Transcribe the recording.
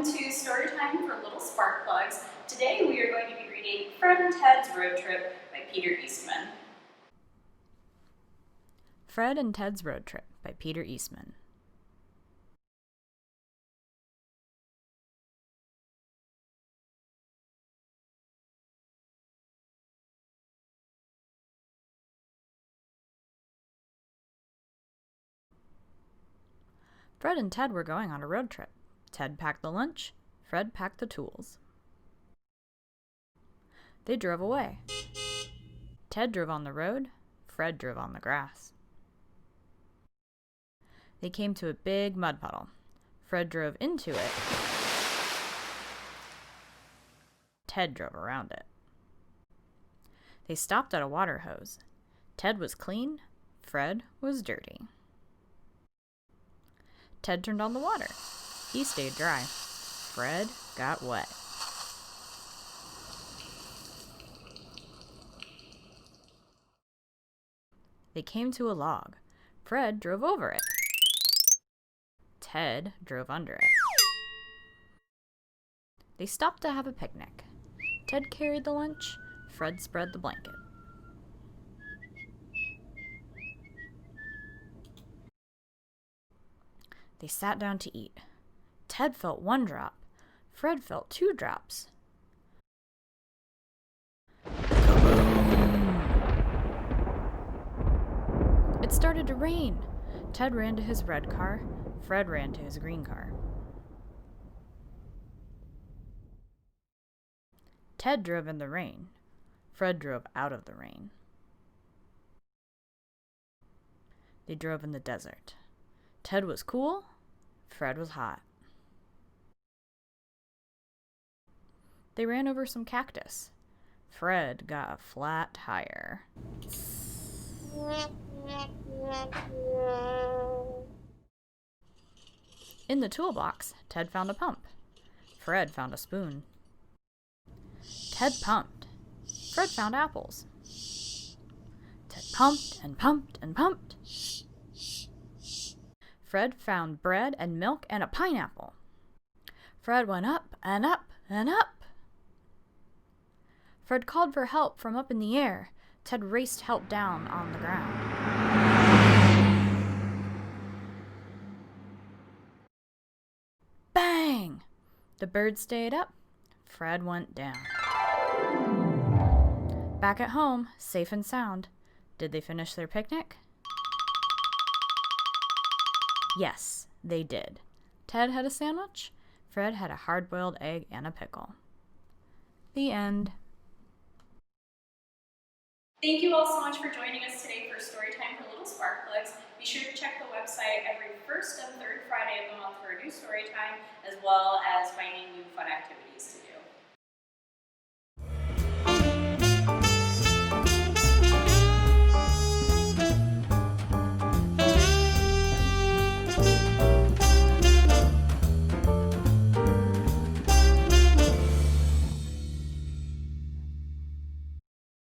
welcome to Storytime for Little Spark Plugs. Today we are going to be reading Fred and Ted's Road Trip by Peter Eastman. Fred and Ted's Road Trip by Peter Eastman. Fred and Ted were going on a road trip. Ted packed the lunch, Fred packed the tools. They drove away. Ted drove on the road, Fred drove on the grass. They came to a big mud puddle. Fred drove into it. Ted drove around it. They stopped at a water hose. Ted was clean, Fred was dirty. Ted turned on the water. He stayed dry. Fred got wet. They came to a log. Fred drove over it. Ted drove under it. They stopped to have a picnic. Ted carried the lunch. Fred spread the blanket. They sat down to eat. Ted felt 1 drop. Fred felt 2 drops. It started to rain. Ted ran to his red car. Fred ran to his green car. Ted drove in the rain. Fred drove out of the rain. They drove in the desert. Ted was cool. Fred was hot. They ran over some cactus. Fred got a flat tire. In the toolbox, Ted found a pump. Fred found a spoon. Ted pumped. Fred found apples. Ted pumped and pumped and pumped. Fred found bread and milk and a pineapple. Fred went up and up and up. Fred called for help from up in the air. Ted raced help down on the ground. Bang! The bird stayed up. Fred went down. Back at home, safe and sound. Did they finish their picnic? Yes, they did. Ted had a sandwich. Fred had a hard-boiled egg and a pickle. The end. Thank you all so much for joining us today for Storytime for Little Spark Plugs. Be sure to check the website every first and third Friday of the month for a new story time, as well as